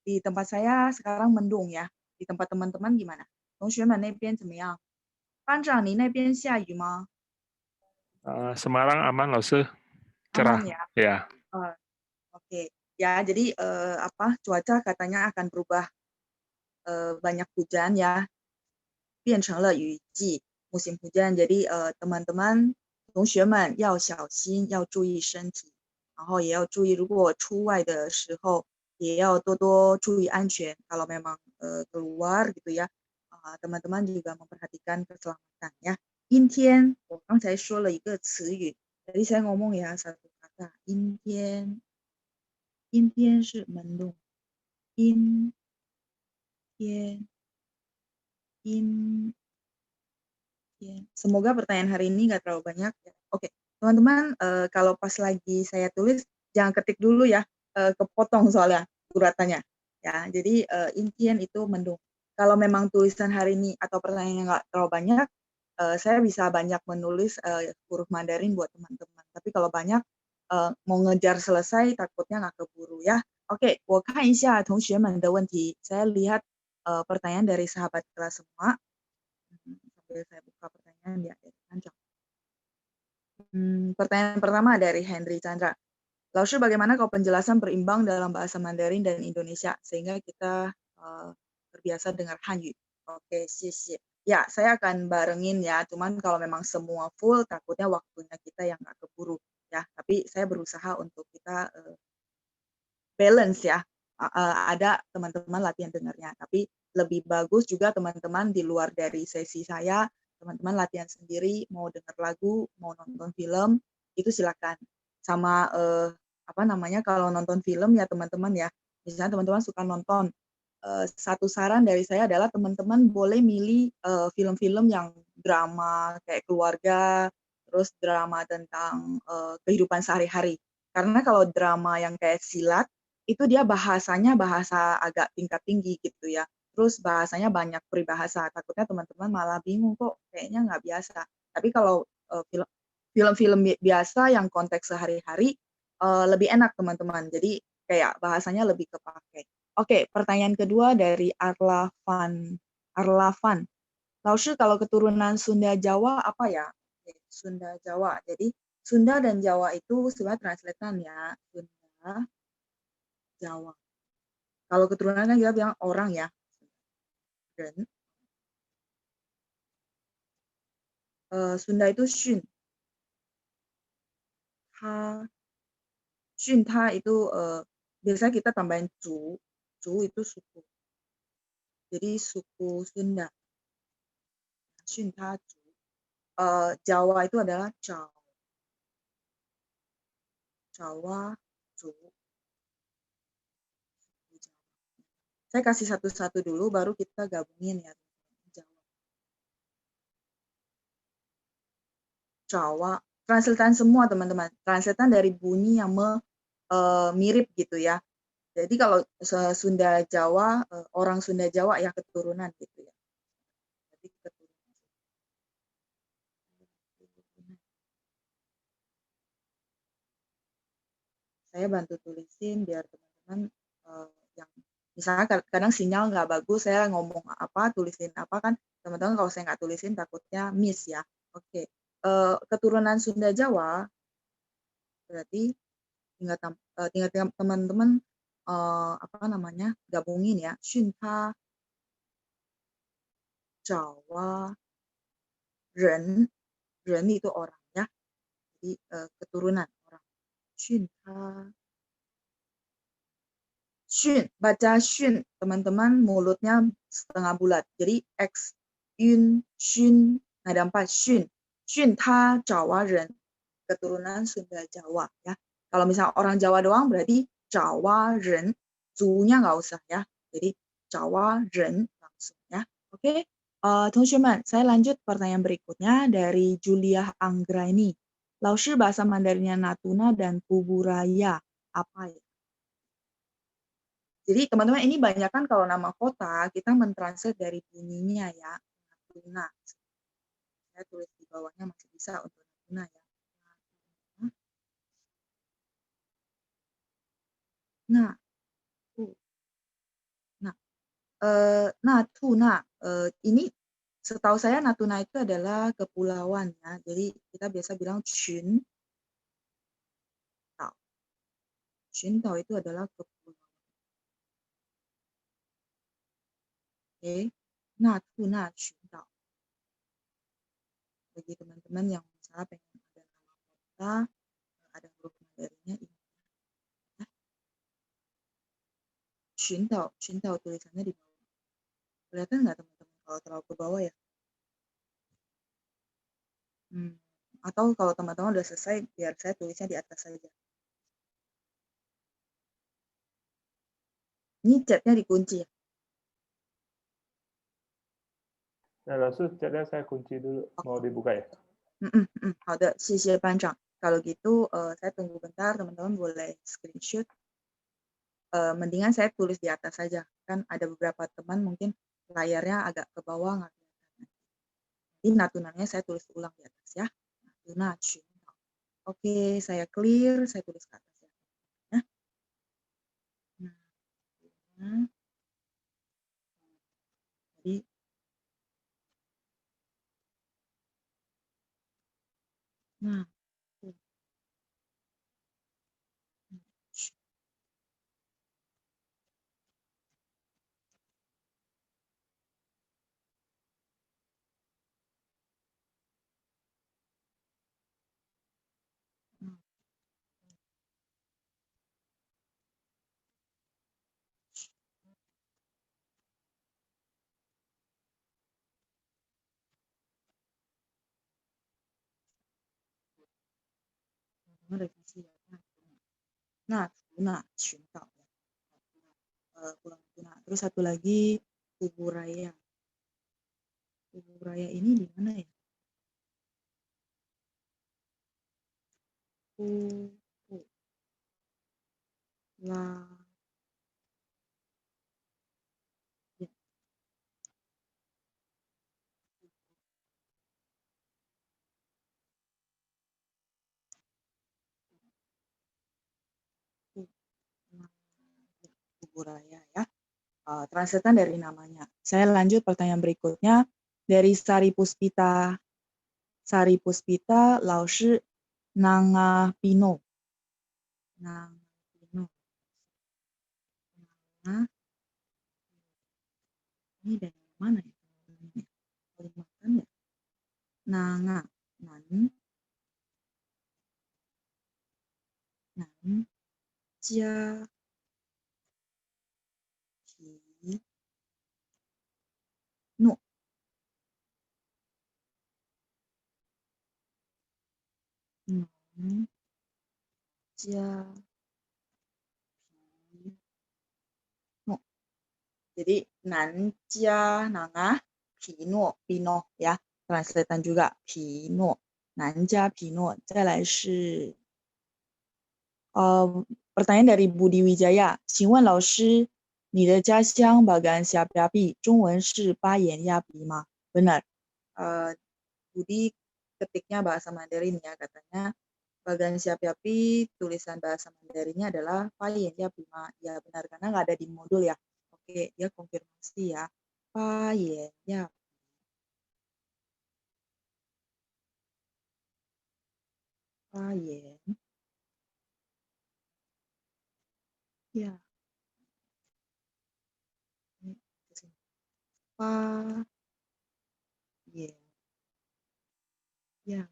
di tempat saya sekarang mendung ya. Di tempat teman-teman gimana? 同学们那边怎么样？班长，你那边下雨吗？Semarang aman, Lause. Aman Cerah, ya? ya. Eh, Oke. Ya, jadi cuaca katanya akan berubah banyak hujan ya, 变成了雨季 musim hujan. Jadi teman-teman 同学们要小心，要注意身体，然后也要注意，如果出外的时候也要多多注意安全。Kalau memang keluar gitu ya, teman-teman juga memperhatikan keselamatan ya. 阴天，我刚才说了一个词语，tadi saya ngomong ya satu kata 阴天，阴天是 mendung，阴天，阴 Semoga pertanyaan hari ini nggak terlalu banyak ya. Oke, teman-teman, kalau pas lagi saya tulis jangan ketik dulu ya, kepotong soalnya uratannya. Ya, jadi impian itu mendung. Kalau memang tulisan hari ini atau pertanyaannya nggak terlalu banyak, saya bisa banyak menulis huruf Mandarin buat teman-teman. Tapi kalau banyak mau ngejar selesai takutnya nggak keburu ya. Oke, 我看一下同学们的问题. Saya lihat pertanyaan dari sahabat kelas semua. Sambil saya buka pertanyaan ya, panjang. Pertanyaan pertama dari Henry Chandra. Lalu bagaimana kalau penjelasan berimbang dalam bahasa Mandarin dan Indonesia sehingga kita terbiasa dengar Hanyu? Oke, sih. Ya, saya akan barengin ya. Cuman kalau memang semua full, takutnya waktunya kita yang nggak keburu ya. Tapi saya berusaha untuk kita balance ya. Ada teman-teman latihan dengarnya, tapi lebih bagus juga teman-teman di luar dari sesi saya, teman-teman latihan sendiri, mau dengar lagu, mau nonton film, itu silakan. Sama kalau nonton film ya teman-teman ya, misalnya teman-teman suka nonton, satu saran dari saya adalah teman-teman boleh milih film-film yang drama kayak keluarga, terus drama tentang kehidupan sehari-hari. Karena kalau drama yang kayak silat itu dia bahasanya bahasa agak tingkat tinggi gitu ya. Terus bahasanya banyak peribahasa. Takutnya teman-teman malah bingung kok kayaknya nggak biasa. Tapi kalau film-film biasa yang konteks sehari-hari lebih enak teman-teman. Jadi kayak bahasanya lebih kepake. Oke, pertanyaan kedua dari Arlavan. Arlavan. Lalu kalau keturunan Sunda Jawa apa ya? Sunda Jawa. Jadi Sunda dan Jawa itu sebenarnya translatean ya. Sunda Jawa. Kalau keturunan kan kita bilang orang ya. Dan Sunda itu Shun. Shun itu biasanya kita tambahin Cu. Cu itu suku. Jadi suku Sunda. Shun Cu. Jawa itu adalah Jawa. Jawa, Cu. Saya kasih satu-satu dulu, baru kita gabungin ya. Jawa. Jawa. Translatean semua teman-teman. Translatean dari bunyi yang mirip gitu ya. Jadi kalau Sunda Jawa, orang Sunda Jawa ya keturunan gitu ya. Jadi keturunan. Saya bantu tulisin biar teman-teman yang misalnya kadang sinyal nggak bagus, saya ngomong apa, tulisin apa kan, teman-teman kalau saya nggak tulisin takutnya miss ya. Oke, keturunan Sunda Jawa berarti tinggal teman-teman gabungin ya. Shunta Jawa Ren, Ren itu orang ya. Jadi keturunan orang. Shunta Shun, baca Shun, teman-teman mulutnya setengah bulat. Jadi X, Yun, Shun, ada 4, Shun. Shun, ta Jawa Ren, keturunan Sunda Jawa ya. Kalau misalnya orang Jawa doang berarti Jawa Ren, zunya nggak usah ya. Jadi Jawa Ren langsung ya. Oke, teman-teman, saya lanjut pertanyaan berikutnya dari Julia Anggraini. Laoshi bahasa Mandarinnya Natuna dan Kuburaya apa ya? Jadi teman-teman ini banyak kan kalau nama kota kita mentranslate dari bunyinya ya. Natuna. Saya tulis di bawahnya masih bisa untuk Natuna ya. Nah, Natuna, ini setahu saya Natuna itu adalah kepulauan ya. Jadi kita biasa bilang Chun Tao. Chun Tao itu adalah kepulauan. Oke. Natuna Chun Tao. Bagi teman-teman yang misalnya pengen ada nama kota, ada huruf Mandarinnya ini. Ya. Chun Tao tulisannya di bawah. Kelihatan nggak teman-teman kalau terlalu ke bawah ya? Atau kalau teman-teman udah selesai, biar saya tulisnya di atas saja. Ini chatnya dikunci ya? Ya, langsung chatnya saya kunci dulu. Mau dibuka ya? 好的，谢谢班长。Kalau gitu, saya tunggu bentar, teman-teman boleh screenshot. Mendingan saya tulis di atas saja. Kan ada beberapa teman mungkin layarnya agak ke bawah nggak kelihatan. Jadi natunanya saya tulis ulang di atas ya. Natuna, Oke, saya clear, saya tulis ke atas ya. Nah, jadi nah, revisi ya. Natuna, Shintao ya. Pulau Natuna. Terus satu lagi Tugu Raya. Tugu Raya ini di mana ya? Tugu La ya. Tugu Raya ya. Translatean dari namanya. Saya lanjut pertanyaan berikutnya dari Sari Puspita. Sari Puspita, Lao Shi Nanga Pino. Nanga Pino. Nah, ini dari mana ya? Kalimantan ya? Nanga, nan, jia, pi, no. Nan, jia, pi, no. Jadi nan, jia, nanga, pino, pino ya. Translatean juga pino. Nan, jia, pino. 再来是 pertanyaan dari Budi Wijaya. 请问老师，你的家乡 Bagan Siapiapi 中文是巴颜亚比吗？ Benar. Budi ketiknya bahasa Mandarin ya, katanya Bagan Siapiapi tulisan bahasa Mandarinnya adalah Payen Yapi ma. Ya benar, karena nggak ada di modul ya. Oke, dia konfirmasi ya. Payen Yapi. Payen. Ya. Payen. Ya.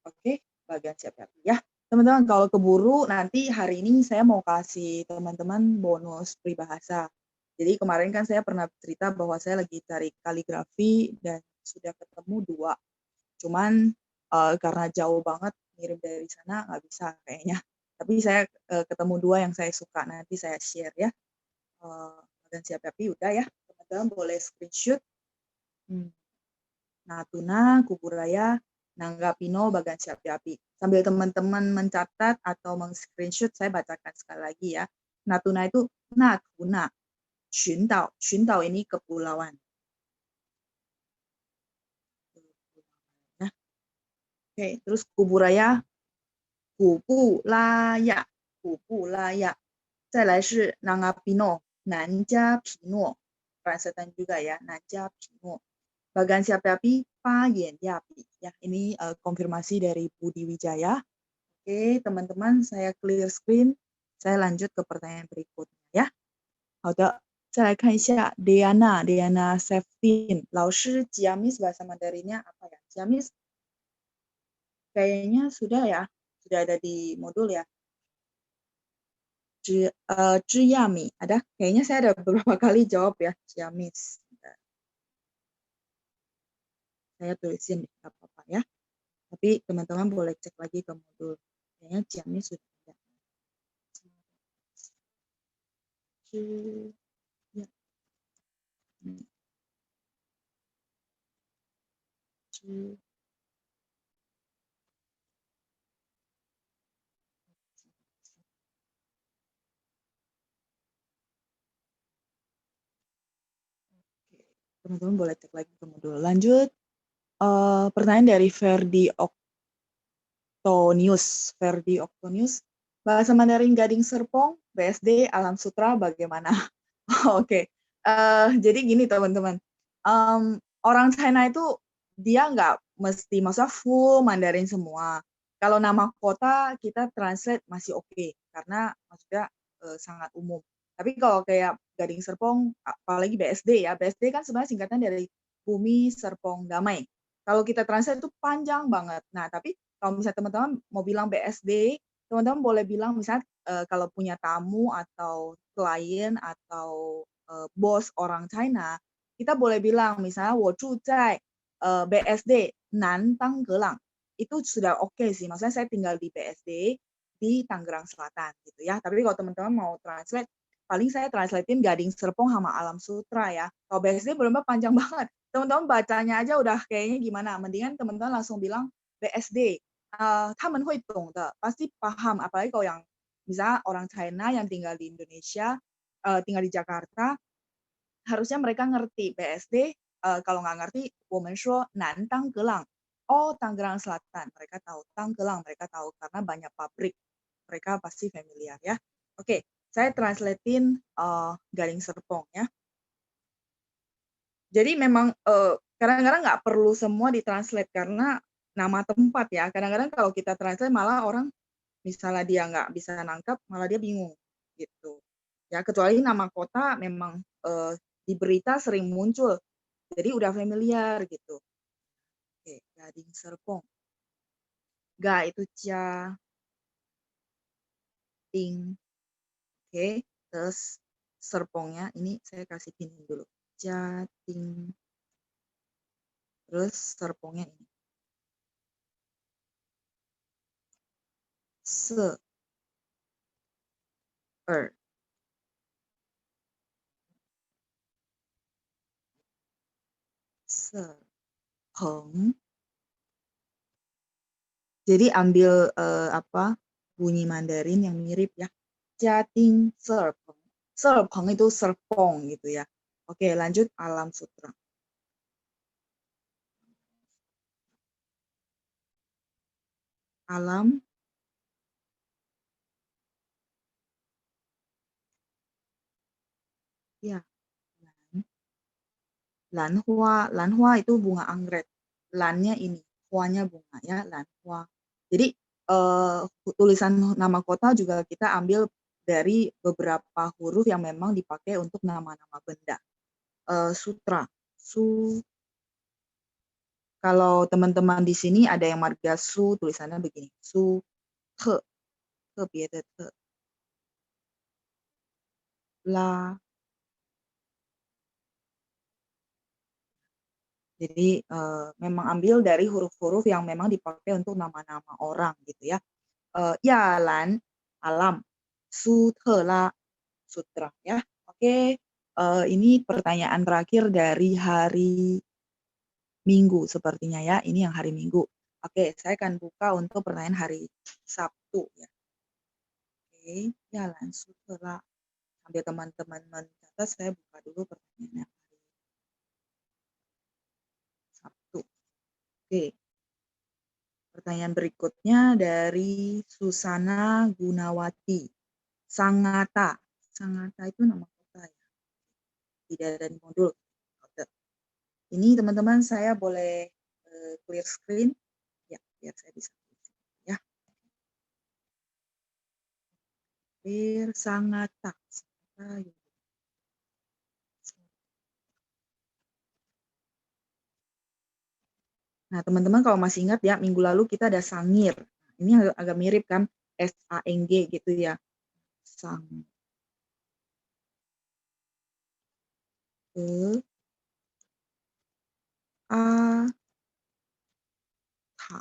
Oke, bagian siap-siap ya. Teman-teman, kalau keburu nanti hari ini saya mau kasih teman-teman bonus peribahasa. Jadi kemarin kan saya pernah cerita bahwa saya lagi cari kaligrafi dan sudah ketemu 2. Cuman karena jauh banget ngirim dari sana nggak bisa kayaknya. Tapi saya ketemu 2 yang saya suka, nanti saya share ya. Bagian siap-siap udah ya. Teman-teman boleh screenshot. Natuna, Kuburaya, Nanggapino, Bagan Siapi-api. Sambil teman-teman mencatat atau meng-screenshot, saya bacakan sekali lagi ya. Natuna itu Natuna, Xuntao. Xuntao ini kepulauan. Nah, oke, terus Kuburaya, Kupulaya. Kupulaya. 再来是 Nangapino, Nanja Pino. Translate juga ya, Nanja Pino. Bagan siapi-api, Payen Yapi. Ya, ini konfirmasi dari Budi Wijaya. Oke, teman-teman, saya clear screen. Saya lanjut ke pertanyaan berikutnya ya. 好的，再来看一下 Diana Seftin. 老师 Ciamis bahasa Mandarinnya apa ya? Ciamis kayaknya sudah ya, sudah ada di modul ya. Ciyami ada, kayaknya saya ada beberapa kali jawab ya, Ciamis. Saya tulisin nggak apa-apa ya. Tapi teman-teman boleh cek lagi ke modul. Kayaknya Ciamis sudah ada. Ya. Teman-teman boleh cek lagi ke modul. Lanjut, pertanyaan dari Ferdi Octonius. Bahasa Mandarin Gading Serpong, BSD, Alam Sutra bagaimana? Oke, jadi gini teman-teman, orang China itu dia nggak mesti maksudnya full Mandarin semua. Kalau nama kota kita translate masih oke, karena maksudnya sangat umum. Tapi kalau kayak Gading Serpong, apalagi BSD ya, BSD kan sebenarnya singkatan dari Bumi Serpong Damai. Kalau kita translate itu panjang banget. Nah, tapi kalau misalnya teman-teman mau bilang BSD, teman-teman boleh bilang misalnya kalau punya tamu atau klien atau bos orang China, kita boleh bilang misalnya 我住在BSD Nantang Gelang. Itu sudah oke sih. Maksudnya saya tinggal di BSD di Tangerang Selatan gitu ya. Tapi kalau teman-teman mau translate, paling saya translatein Gading Serpong sama Alam Sutra ya. Kalau BSD benar-benar panjang banget. Teman-teman bacanya aja udah kayaknya gimana. Mendingan teman-teman langsung bilang BSD. 他们会懂的, pasti paham. Apalagi kalau yang misalnya orang China yang tinggal di Indonesia, tinggal di Jakarta, harusnya mereka ngerti BSD. Kalau nggak ngerti, 我们说南当格朗. Oh, Tangerang Selatan. Mereka tahu. Tanggelang mereka tahu karena banyak pabrik. Mereka pasti familiar ya. Oke, saya translatein Gading Serpong ya. Jadi memang kadang-kadang nggak perlu semua ditranslate karena nama tempat ya. Kadang-kadang kalau kita translate malah orang misalnya dia nggak bisa nangkap, malah dia bingung gitu. Ya kecuali nama kota memang di berita sering muncul, jadi udah familiar gitu. Oke, Gading Serpong. Ga itu Cia Ting. Oke, terus Serpongnya ini saya kasih pinin dulu. Jating. Terus Serpongnya ini. Se. Er. Serpong. Jadi ambil bunyi Mandarin yang mirip ya. Jating Serpong. Serpong itu serpong gitu ya. Oke, lanjut Alam Sutra. Alam ya. Lanhua itu bunga anggrek. Lannya ini, huanya bunga ya, lanhua. Jadi tulisan nama kota juga kita ambil dari beberapa huruf yang memang dipakai untuk nama-nama benda. Sutra. Kalau teman-teman di sini ada yang marga su, tulisannya begini. Su, he, biada te. La. Jadi memang ambil dari huruf-huruf yang memang dipakai untuk nama-nama orang gitu ya. Yalan, alam, sutela, sutra ya. Oke, ini pertanyaan terakhir dari hari Minggu sepertinya ya. Ini yang hari Minggu. Oke, saya akan buka untuk pertanyaan hari Sabtu ya. Oke, yalan, sutela. Sambil teman-teman mencatat, saya buka dulu pertanyaannya hari Sabtu. Oke. Pertanyaan berikutnya dari Susana Gunawati. Sangatta. Sangatta itu nama kota ya. tidak ada di modul. Ini teman-teman saya boleh clear screen ya biar saya bisa ya. Clear sangat tak. Nah, teman-teman kalau masih ingat ya, minggu lalu kita ada sangir. Ini agak mirip kan, S-A-N-G gitu ya. Sang. A. Tha.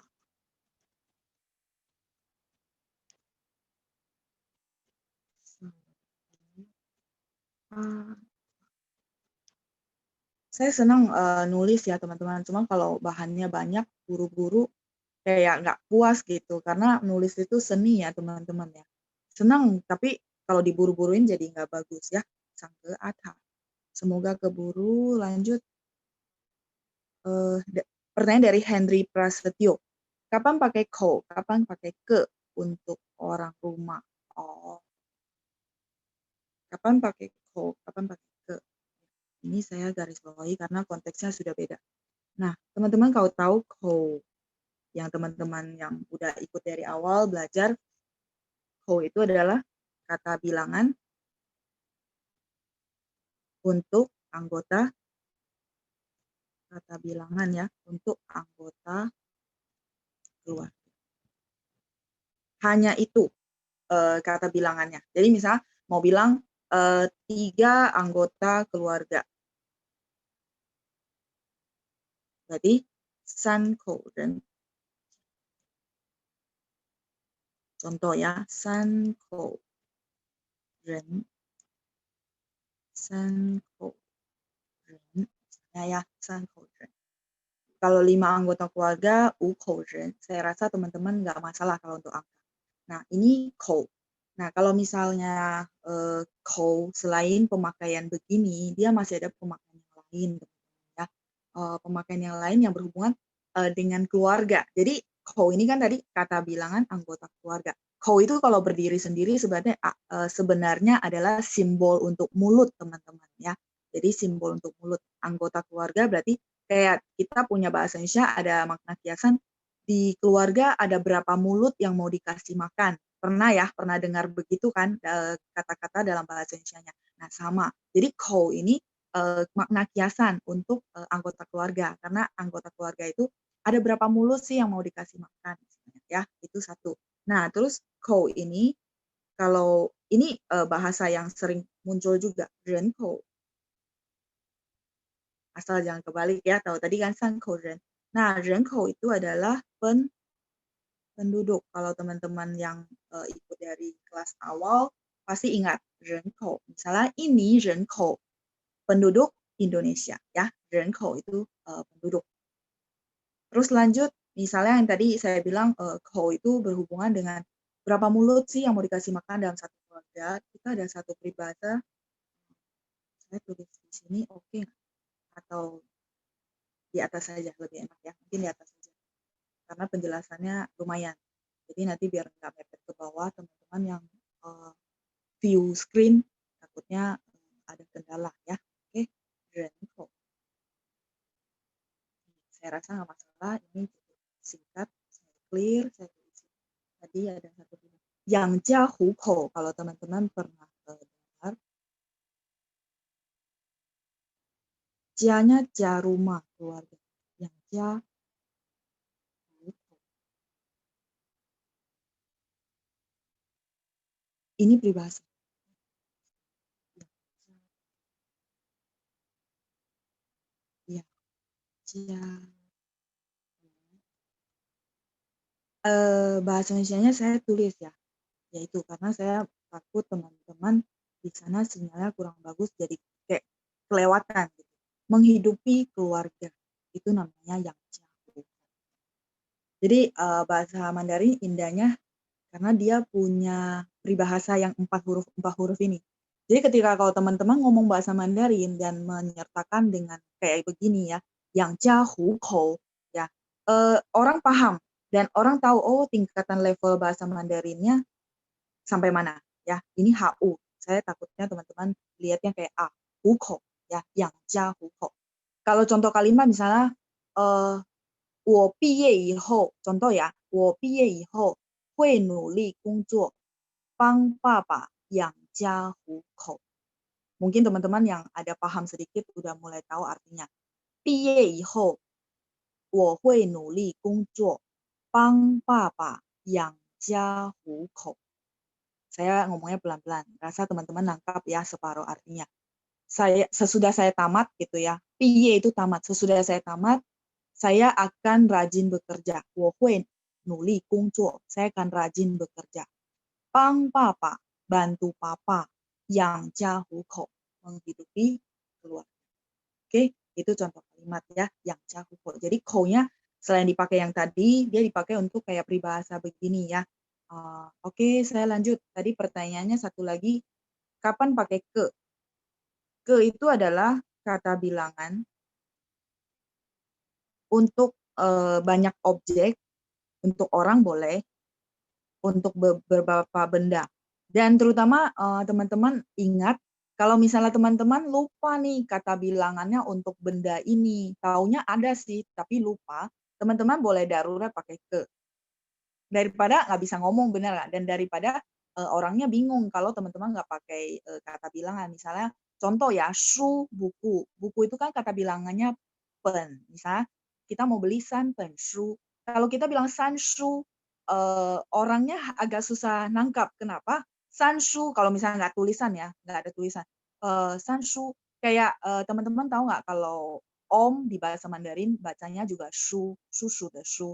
Saya senang nulis ya teman-teman, cuma kalau bahannya banyak, buru-buru kayak nggak puas gitu, karena nulis itu seni ya teman-teman ya. Senang, tapi kalau diburu-buruin jadi nggak bagus ya. Sangke Atha. Semoga keburu, lanjut. Pertanyaan dari Henry Prasetyo. Kapan pakai ko? Kapan pakai ke untuk orang rumah? Oh. Kapan pakai ko? Kapan pakai ke? Ini saya garis bawahi karena konteksnya sudah beda. Nah, teman-teman kalau tahu ko, yang teman-teman yang udah ikut dari awal belajar, ko itu adalah kata bilangan untuk anggota, kata bilangan ya, untuk anggota keluarga. Hanya itu kata bilangannya. Jadi misalnya mau bilang 3 anggota keluarga. Jadi Sankoren. Contoh ya, Sankoren. Sankoren. Ya, Sankoren. Kalau 5 anggota keluarga, Ukoren. Saya rasa teman-teman nggak masalah kalau untuk angka. Nah, ini ko. Nah, kalau misalnya ko selain pemakaian begini, dia masih ada pemakaian yang lain, ya. Pemakaian yang lain yang berhubungan dengan keluarga. Jadi ko ini kan tadi kata bilangan anggota keluarga. Ko itu kalau berdiri sendiri sebenarnya adalah simbol untuk mulut teman-teman ya. Jadi simbol untuk mulut anggota keluarga berarti kayak kita punya bahasa Indonesia ada makna kiasan di keluarga ada berapa mulut yang mau dikasih makan. Pernah dengar begitu kan kata-kata dalam bahasa Indonesia-nya. Nah, sama. Jadi ko ini makna kiasan untuk anggota keluarga karena anggota keluarga itu ada berapa mulut sih yang mau dikasih makan ya, itu satu. Nah, terus ko ini kalau ini bahasa yang sering muncul juga, renko. Asal jangan kebalik ya, tahu tadi kan sanko ren. Nah, renko itu adalah penduduk. Kalau teman-teman yang ikut dari kelas awal pasti ingat renko. Misalnya ini renko, penduduk Indonesia ya. Renko itu penduduk. Terus lanjut, misalnya yang tadi saya bilang ko itu berhubungan dengan berapa mulut sih yang mau dikasih makan dalam satu keluarga. Kita ada satu peribahasa, saya tulis di sini oke atau di atas saja lebih enak ya, mungkin di atas saja. Karena penjelasannya lumayan. Jadi nanti biar nggak mepet ke bawah, teman-teman yang view screen takutnya ada kendala ya. Oke, Renko. Saya rasa nggak masalah, ini cukup singkat, saya clear, saya tulis. Tadi ada satu yang jahuko, kalau teman-teman pernah dengar. Janya ja rumah keluarga. Yang ja ini peribahasa. Ya, ja. Bahasa Indonesianya saya tulis ya, yaitu karena saya takut teman-teman di sana sinyalnya kurang bagus jadi kayak kelewatan gitu. Menghidupi keluarga itu namanya yang jahu. Jadi bahasa Mandarin indahnya karena dia punya peribahasa yang 4 huruf ini. Jadi ketika kalau teman-teman ngomong bahasa Mandarin dan menyertakan dengan kayak begini ya, yang jahu kou ya, orang paham dan orang tahu oh tingkatan level bahasa Mandarinnya sampai mana ya. Ini HU. Saya takutnya teman-teman lihatnya kayak A, hukou. ya, 养家糊口. Kalau contoh kalimat misalnya 我毕业以后 contoh ya, 我毕业以后会努力工作，帮爸爸养家糊口. Mungkin teman-teman yang ada paham sedikit udah mulai tahu artinya. 毕业以后我会努力工作，帮爸爸养家糊口. Saya ngomongnya pelan-pelan, rasa teman-teman nangkap ya separuh artinya. Sesudah saya tamat gitu ya, 毕业 itu tamat, sesudah saya tamat, saya akan rajin bekerja. 我会努力工作, saya akan rajin bekerja. 帮爸爸, bantu papa, 养家糊口, menghidupi keluarga. Oke, itu contoh kalimat ya, 养家糊口. Jadi口-nya selain dipakai yang tadi, dia dipakai untuk kayak peribahasa begini ya. Oke, saya lanjut. Tadi pertanyaannya satu lagi, kapan pakai ke? Ke itu adalah kata bilangan untuk banyak objek, untuk orang boleh, untuk beberapa benda. Dan terutama teman-teman ingat, kalau misalnya teman-teman lupa nih kata bilangannya untuk benda ini, taunya ada sih, tapi lupa, teman-teman boleh darurat pakai ke. Daripada nggak bisa ngomong, bener nggak? Dan daripada orangnya bingung kalau teman-teman nggak pakai kata bilangan. Misalnya contoh ya, shu, buku. Buku itu kan kata bilangannya pen. Misalnya kita mau beli san pen shu. Kalau kita bilang san shu, orangnya agak susah nangkap. Kenapa? San shu, kalau misalnya nggak tulisan ya, nggak ada tulisan. San shu, kayak teman-teman tahu nggak kalau om di bahasa Mandarin bacanya juga shu, susu de shu.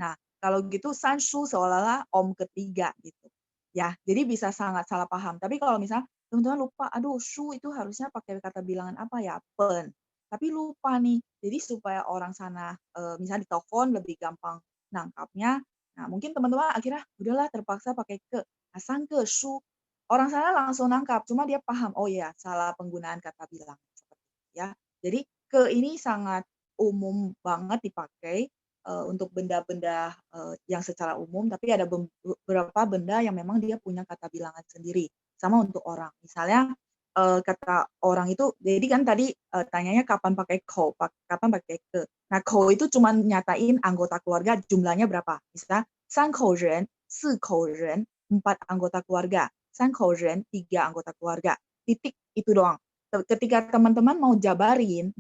Nah, kalau gitu sanshu seolah-olah om ketiga gitu. Ya, jadi bisa sangat salah paham. Tapi kalau misalnya teman-teman lupa, aduh shu itu harusnya pakai kata bilangan apa ya? Pen. Tapi lupa nih. Jadi supaya orang sana misalnya di telepon lebih gampang nangkapnya. Nah, mungkin teman-teman akhirnya udahlah terpaksa pakai ke. Asang ke shu. Orang sana langsung nangkap, cuma dia paham, oh ya, salah penggunaan kata bilangan seperti itu ya. Jadi ke ini sangat umum banget dipakai untuk benda-benda yang secara umum, tapi ada beberapa benda yang memang dia punya kata bilangan sendiri. Sama untuk orang. Misalnya kata orang itu, jadi kan tadi tanyanya kapan pakai ko, kapan pakai ke. Nah, ko itu cuma nyatain anggota keluarga jumlahnya berapa. Misalnya, 三口人, 四口人, 4 anggota keluarga. 三口人, 3 anggota keluarga. Titik itu doang. Ketika teman-teman mau jabarin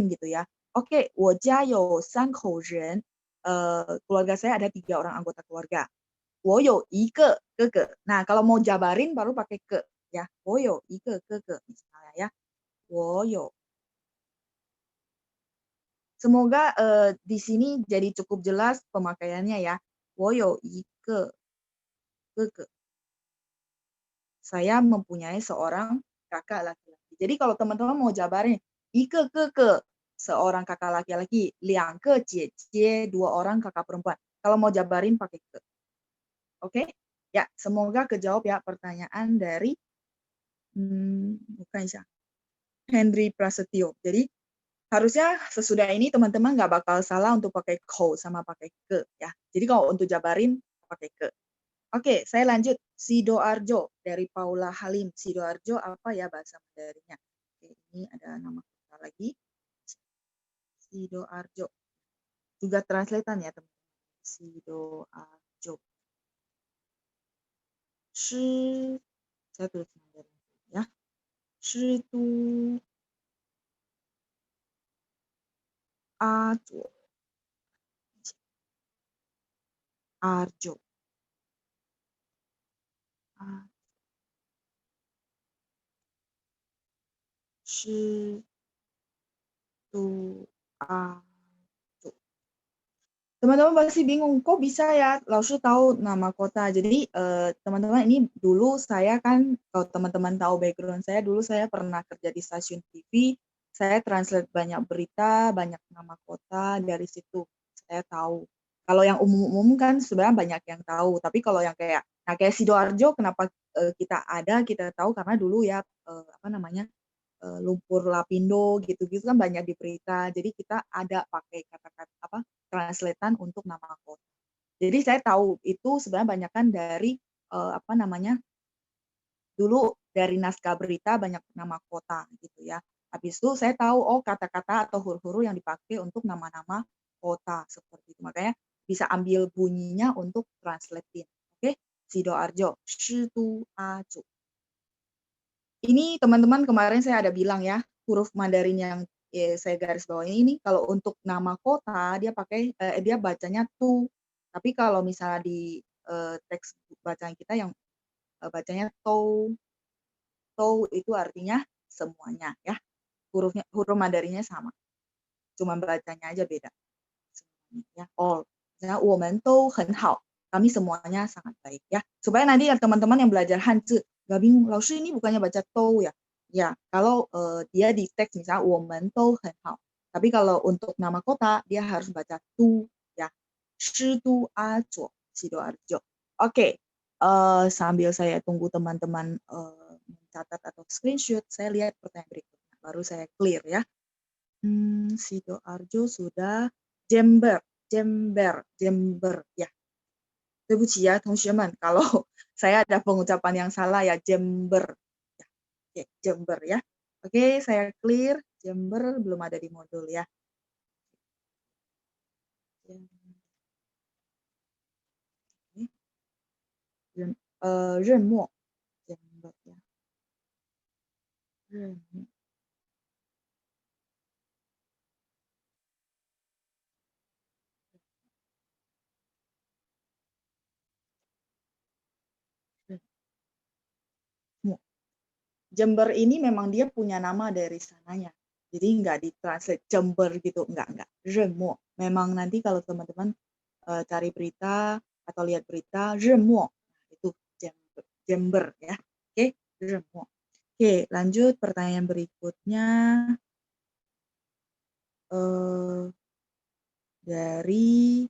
gitu ya. Oke, 我家有3口人, keluarga saya ada 3 orang anggota keluarga. 我有一个哥哥. Nah, kalau mau jabarin baru pakai ke ya. 我有一个哥哥 misalnya ya. 我有. Semoga di sini jadi cukup jelas pemakaiannya ya. 我有一个哥哥. Saya mempunyai seorang kakak laki-laki. Jadi kalau teman-teman mau jabarin, 一个哥哥, seorang kakak laki-laki, 两个姐姐, 2 orang kakak perempuan. Kalau mau jabarin pakai ke. Oke? Ya, semoga kejawab ya pertanyaan dari bukan ya, Henry Prasetyo. Jadi harusnya sesudah ini teman-teman nggak bakal salah untuk pakai ko sama pakai ke ya. Jadi kalau untuk jabarin pakai ke. Oke, saya lanjut. Sidoarjo dari Paula Halim. Sidoarjo apa ya bahasa Mandarinnya? Oke, ini ada nama kota lagi. Sidoarjo. Juga translatean ya, teman-teman. Sidoarjo. Saya tulis Mandarin ya. Shidu Arjo. Arjo. Shidu Arjo. Teman-teman pasti bingung, kok bisa ya Laosu tahu nama kota. Jadi teman-teman ini dulu saya kan, kalau teman-teman tahu background saya, dulu saya pernah kerja di stasiun TV, saya translate banyak berita, banyak nama kota, dari situ saya tahu. Kalau yang umum-umum kan sebenarnya banyak yang tahu, tapi kalau yang kayak Sidoarjo kenapa kita tahu karena dulu ya lumpur lapindo gitu-gitu kan banyak di berita. Jadi kita ada pakai kata-kata translatean untuk nama kota. Jadi saya tahu itu sebenarnya banyak kan dari dulu dari naskah berita banyak nama kota gitu ya. Habis itu saya tahu, oh kata-kata atau huruf-huruf yang dipakai untuk nama-nama kota, seperti itu. Makanya bisa ambil bunyinya untuk translatein. Oke, Sidoarjo, Sidoarjo. Ini teman-teman kemarin saya ada bilang ya, huruf Mandarin yang saya garis bawahi ini kalau untuk nama kota dia pakai dia bacanya tu. Tapi kalau misalnya di teks bacaan kita yang bacanya tou. Tou itu artinya semuanya ya. Huruf Mandarinnya sama. Cuma bacanya aja beda. Ya, all. Misalnya, 我们都很好. Kami semuanya sangat baik ya. Supaya nanti teman-teman yang belajar Hanzi nggak bingung, Laoshi ini bukannya baca tou ya? Ya, kalau dia di teks misalnya 我们都很好. Tapi kalau untuk nama kota dia harus baca tu ya. Sidoarjo, Sidoarjo. Oke. Sambil saya tunggu teman-teman mencatat atau screenshot, saya lihat pertanyaan berikutnya. Baru saya clear ya. Sidoarjo sudah. Jember ya. 对不起呀，同学们, kalau saya ada pengucapan yang salah ya, Jember. Ya. Oke, Jember ya. Oke, saya clear. Jember belum ada di modul ya. Renmo. Jember ya. Renmo. Jember ini memang dia punya nama dari sananya. Jadi nggak ditranslate Jember gitu, enggak. Renmo. Memang nanti kalau teman-teman cari berita atau lihat berita, Renmo. Itu Jember ya. Oke, Renmo. Oke, lanjut pertanyaan berikutnya. Dari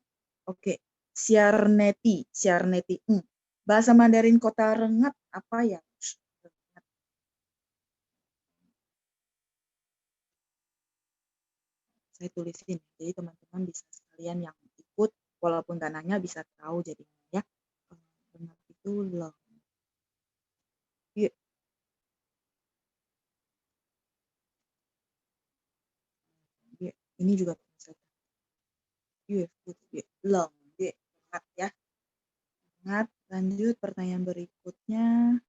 Siarneti. Bahasa Mandarin kota Rengat apa ya? Saya tulisin, jadi teman-teman bisa sekalian yang ikut, walaupun dananya bisa tahu jadinya ya. Rengat itu loh. Ini juga long, rengat ya. Rengat. Lanjut pertanyaan berikutnya.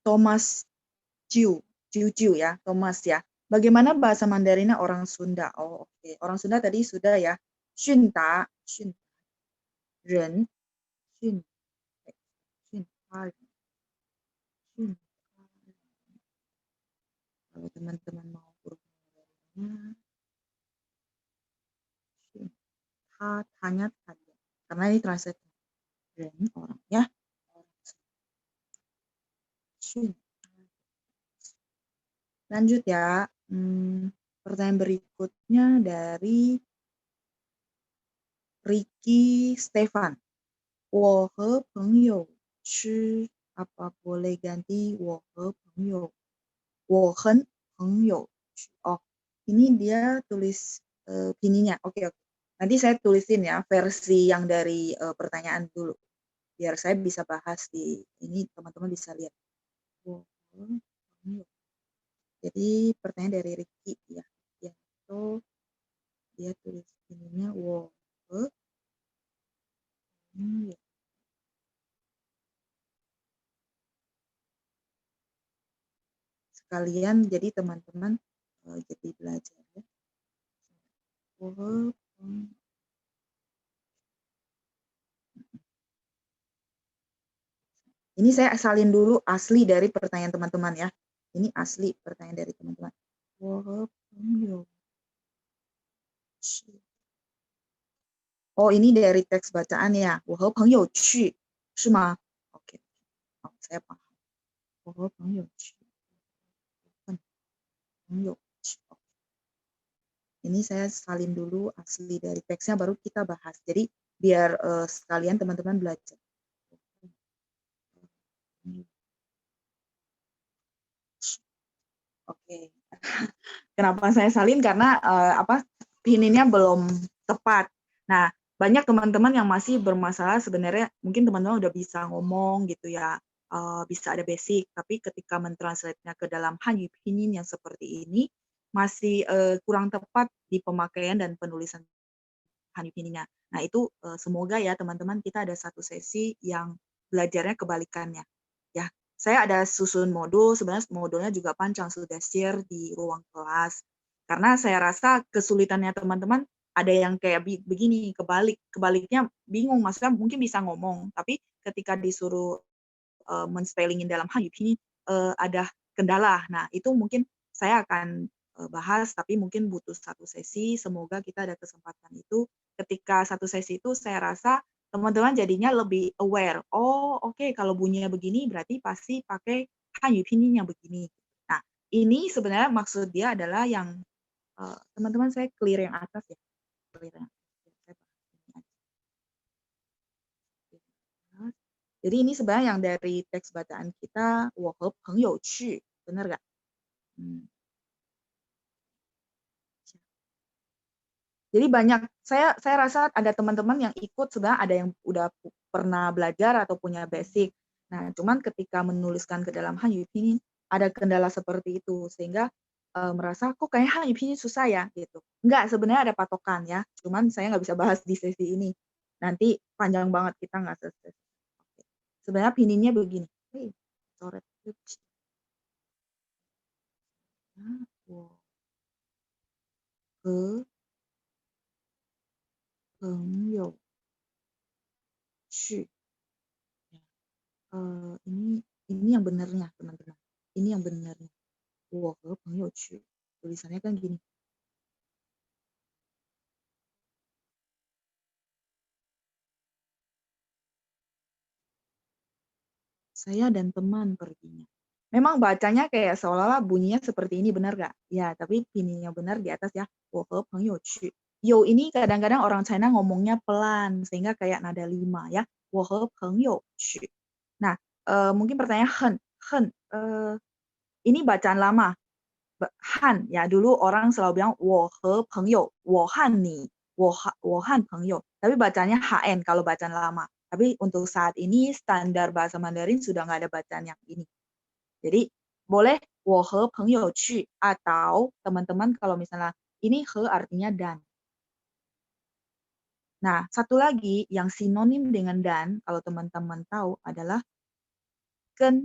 Thomas Jiu ya, Thomas ya. Bagaimana bahasa Mandarinnya orang Sunda? Oh, oke. Orang Sunda tadi sudah ya. Xunta, Ren, Kalau teman-teman mau huruf Mandarinnya, hanya tadi. Karena ini translate Ren orang ya. Lanjut ya. Pertanyaan berikutnya dari Ricky Stefan. 我和朋友吃 apa boleh ganti 我和朋友 oh ini dia tulis ininya. Oke. Nanti saya tulisin ya versi yang dari pertanyaan dulu biar saya bisa bahas di ini, teman-teman bisa lihat. Jadi pertanyaan dari Ricky ya itu dia tulis ininya sekalian jadi teman-teman jadi belajar ya. Ini saya salin dulu asli dari pertanyaan teman-teman ya. Ini asli pertanyaan dari teman-teman. Oh, ini dari teks bacaan ya. 我和朋友去是吗? Oke. Saya paham. 我和朋友去. Ini saya salin dulu asli dari teksnya baru kita bahas. Jadi biar sekalian teman-teman belajar. Oke. Kenapa saya salin? Karena pininnya belum tepat. Nah, banyak teman-teman yang masih bermasalah sebenarnya, mungkin teman-teman udah bisa ngomong gitu ya, bisa ada basic, tapi ketika mentranslate-nya ke dalam Hanyu Pinyin yang seperti ini, masih, kurang tepat di pemakaian dan penulisan Hanyu Pinyin-nya. Nah itu, semoga ya teman-teman kita ada satu sesi yang belajarnya kebalikannya, ya. Saya ada susun modul, sebenarnya modulnya juga panjang, sudah share di ruang kelas. Karena saya rasa kesulitannya teman-teman ada yang kayak begini, kebaliknya bingung, maksudnya mungkin bisa ngomong, tapi ketika disuruh men-spellingin dalam Hanyu Pinyin, ada kendala. Nah, itu mungkin saya akan, bahas, tapi mungkin butuh satu sesi, semoga kita ada kesempatan itu. Ketika satu sesi itu saya rasa teman-teman jadinya lebih aware, "Oh, oke kalau bunyinya begini berarti pasti pakai Hanyu Pinyin yang begini." Nah, ini sebenarnya maksud dia adalah yang, teman-teman saya clear yang atas ya, clear yang atas. Saya bahas ini aja. Jadi ini sebenarnya yang dari teks bacaan kita, 我和朋友去, benar nggak? Hmm. Jadi banyak, saya rasa ada teman-teman yang ikut sebenarnya ada yang udah pernah belajar atau punya basic. Nah, cuman ketika menuliskan ke dalam Hanyu Pinyin ada kendala seperti itu sehingga merasa kok kayak Hanyu Pinyin susah ya gitu. Enggak, sebenarnya ada patokan ya. Cuman saya nggak bisa bahas di sesi ini. Nanti panjang banget kita nggak selesai. Oke. Sebenarnya pinginnya begini. Coret. 我和朋友去. Ini yang benarnya teman-teman. Ini yang benarnya. 我和朋友去. Tulisannya kan gini. Saya dan teman perginya. Memang bacanya kayak seolah-olah bunyinya seperti ini, benar nggak? Ya, tapi pinginnya benar di atas ya. 我和朋友去. Yo ini kadang-kadang orang China ngomongnya pelan, sehingga kayak nada 5 ya. 我和朋友去. Nah, mungkin pertanyaan hen, ini bacaan lama. Han ya, dulu orang selalu bilang 我和朋友, 我和你, 我和朋友. Tapi bacanya HN kalau bacaan lama. Tapi untuk saat ini standar bahasa Mandarin sudah nggak ada bacaan yang ini. Jadi boleh 我和朋友去 atau teman-teman kalau misalnya ini he artinya dan. Nah, satu lagi yang sinonim dengan dan kalau teman-teman tahu adalah ken.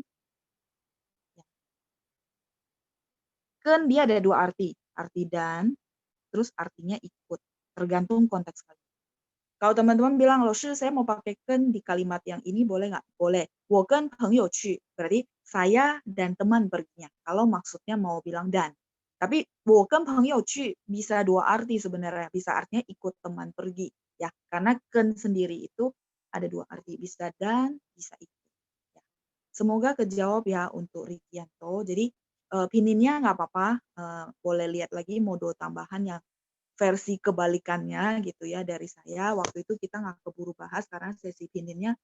Ken dia ada dua arti dan, terus artinya ikut, tergantung konteks kalimat. Kalau teman-teman bilang, "Loh, saya mau pakai ken di kalimat yang ini boleh nggak?" Boleh. 我跟朋友去, berarti saya dan teman perginya. Kalau maksudnya mau bilang dan. Tapi 我跟朋友去 bisa dua arti sebenarnya. Bisa artinya ikut teman pergi. Ya, karena ken sendiri itu ada dua arti. Bisa dan, bisa ikut. Ya. Semoga kejawab ya untuk Rikianto. Jadi pininnya nggak apa-apa. Boleh lihat lagi modul tambahan yang versi kebalikannya gitu ya dari saya. Waktu itu kita nggak keburu bahas karena sesi pininnya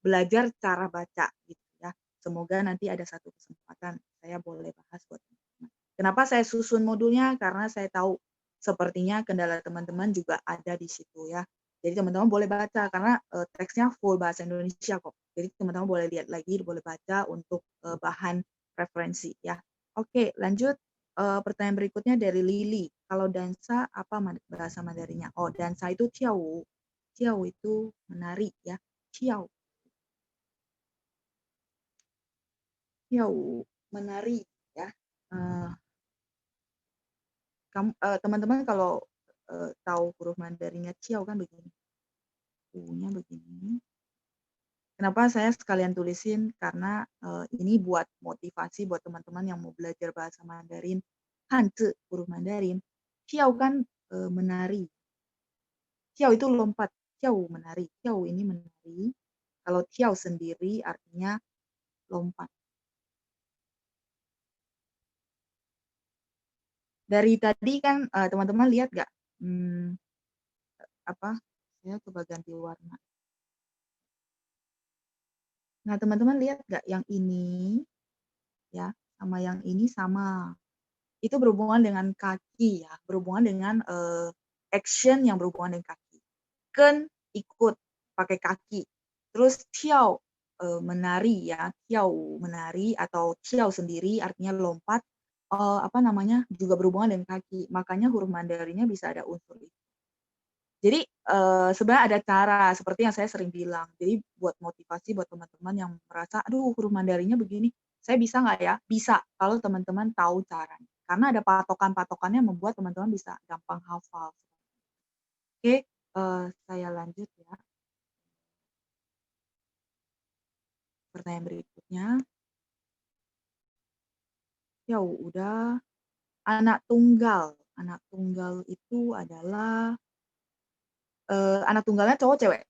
belajar cara baca gitu ya. Semoga nanti ada satu kesempatan saya boleh bahas buat teman-teman. Kenapa saya susun modulnya? Karena saya tahu sepertinya kendala teman-teman juga ada di situ ya. Jadi teman-teman boleh baca karena teksnya full bahasa Indonesia kok. Jadi teman-teman boleh lihat lagi, boleh baca untuk bahan referensi ya. Oke, lanjut. Pertanyaan berikutnya dari Lili. Kalau dansa apa bahasa Mandarinnya? Oh, dansa itu tiao. Tiao itu menari ya. Tiao. Tiao menari ya. Teman-teman kalau tahu huruf Mandarinnya tiao kan begini. U-nya begini. Kenapa saya sekalian tulisin? Karena ini buat motivasi buat teman-teman yang mau belajar bahasa Mandarin, Hanzi, huruf Mandarin. Tiao kan menari. Tiao itu lompat. Tiao menari. Tiao ini menari. Kalau tiao sendiri artinya lompat. Dari tadi kan teman-teman lihat nggak? Saya coba ganti warna. Nah, teman-teman lihat nggak yang ini ya sama yang ini sama. Itu berhubungan dengan kaki ya, berhubungan dengan action yang berhubungan dengan kaki. Ken ikut pakai kaki. Terus tiao menari ya, tiao menari atau tiao sendiri artinya lompat, juga berhubungan dengan kaki. Makanya huruf Mandarinnya bisa ada unsur itu. Jadi, sebenarnya ada cara seperti yang saya sering bilang. Jadi buat motivasi buat teman-teman yang merasa, "Aduh huruf Mandarinnya begini, saya bisa nggak ya?" Bisa, kalau teman-teman tahu caranya. Karena ada patokan-patokannya membuat teman-teman bisa gampang hafal. Oke, saya lanjut ya. Pertanyaan berikutnya. Ya udah, anak tunggal. Anak tunggal itu adalah, anak tunggalnya cowok cewek?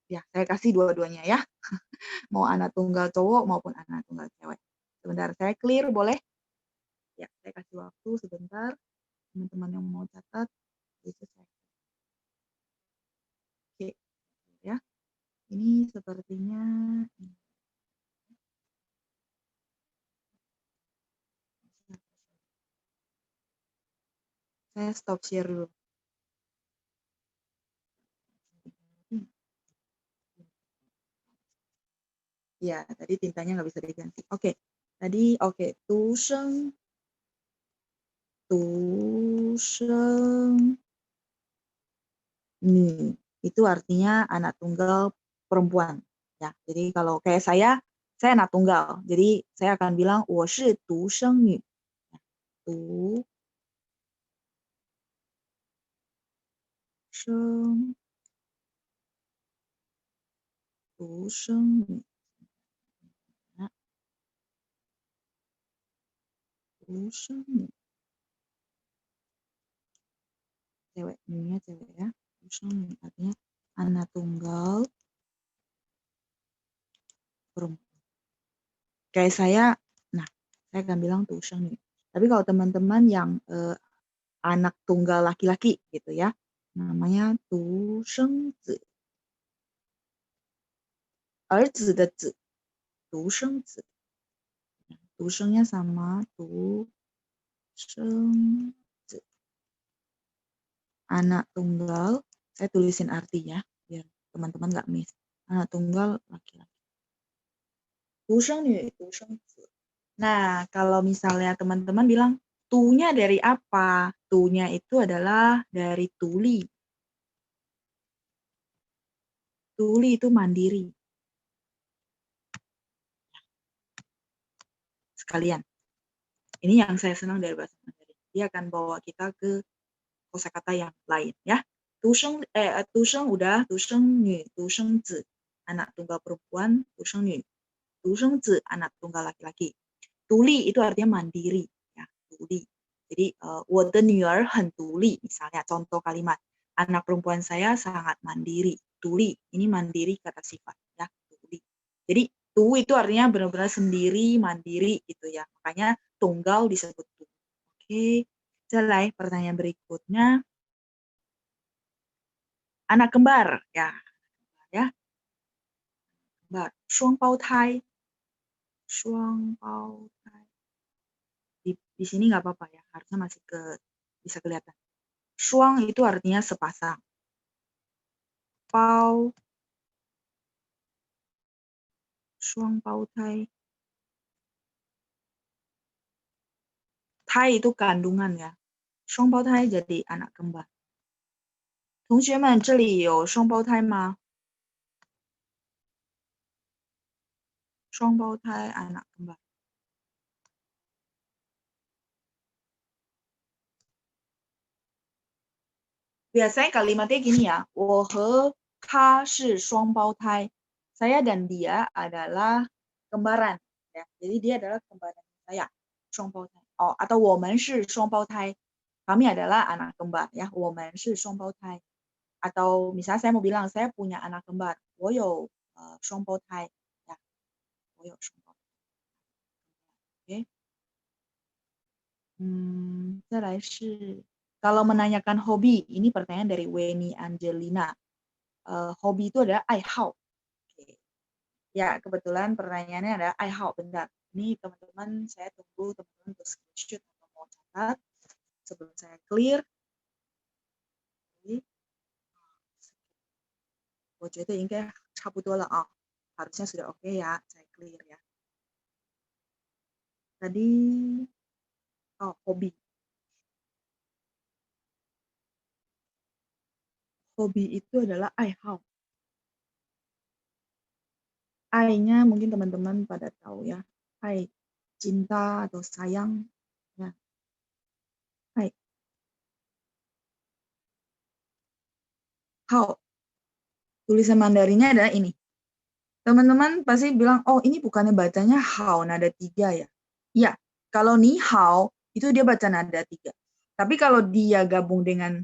Ya, saya kasih dua-duanya ya. Mau anak tunggal cowok maupun anak tunggal cewek. Sebentar, saya clear boleh? Ya, saya kasih waktu sebentar. Teman-teman yang mau catat, bisa saya. Oke, ya. Ini sepertinya saya stop share dulu. Ya, tadi tintanya nggak bisa diganti. Oke, tadi oke. Tusheng, ni. Itu artinya anak tunggal perempuan. Ya, jadi kalau kayak saya anak tunggal. Jadi saya akan bilang, 我是独生女. Du sheng, 独生女. Ya, 独生女. Cewek, nya cewek ya. 独生女 artinya anak tunggal perempuan. Kayak saya, nah, saya akan bilang 独生女. Tapi kalau teman-teman yang anak tunggal laki-laki gitu ya, namanya 独生子. 儿子的子，独生子. 独生nya sama 独生子. Anak tunggal, saya tulisin artinya biar teman-teman nggak miss. Anak tunggal laki-laki. 独生女，独生子. Nah, kalau misalnya teman-teman bilang, tu-nya dari apa? Tu-nya itu adalah dari tuli. Tuli itu mandiri. Sekalian. Ini yang saya senang dari bahasa Mandarin. Dia akan bawa kita ke kosakata yang lain ya. Tusheng udah, tusheng nü, tusheng zi, anak tunggal perempuan, tusheng nü. Tusheng zi, anak tunggal laki-laki. Tuli itu artinya mandiri ya, tuli. Jadi 我的女儿很独立 misalnya contoh kalimat. Anak perempuan saya sangat mandiri. Tuli, ini mandiri kata sifat ya, tuli. Jadi tu itu artinya benar-benar sendiri, mandiri gitu ya. Makanya tunggal disebut tu. Oke. Selesai pertanyaan berikutnya. Anak kembar ya. Ya. Kembar. 双胞胎. 双胞胎. Di sini nggak apa-apa ya, harusnya masih bisa kelihatan. Shuang itu artinya sepasang. Pao, shuang pao tai. Tai itu kandungan ya. Shuang pao tai jadi anak kembar. 同学们，这里有双胞胎吗？双胞胎 anak kembar. Biasanya kalimatnya gini ya, 我和他是双胞胎. Saya dan dia adalah kembaran. Ya. Jadi dia adalah kembaran saya. 双胞胎. Oh, atau 我们是双胞胎. Kami adalah anak kembar ya. 我们是双胞胎. Atau misalnya saya mau bilang saya punya anak kembar. 我有双胞胎. Ya. 我有双胞胎. Oke. 再来是 kalau menanyakan hobi, ini pertanyaan dari Weni Angelina. Hobi itu adalah 爱好. Oke. Ya, kebetulan pertanyaannya adalah 爱好, bentar. Ini teman-teman, saya tunggu teman-teman untuk screenshot atau mau catat sebelum saya clear. 我觉得应该差不多了啊. Harusnya sudah oke ya, saya clear ya. Tadi hobi. Hobi itu adalah ai hao. Ai-nya mungkin teman-teman pada tahu ya. Ai, cinta atau sayang. Ya, ai. Hao. Tulisan Mandarinnya adalah ini. Teman-teman pasti bilang, oh ini bukannya bacanya hao nada 3 ya? Iya, kalau ni hao itu dia baca nada 3. Tapi kalau dia gabung dengan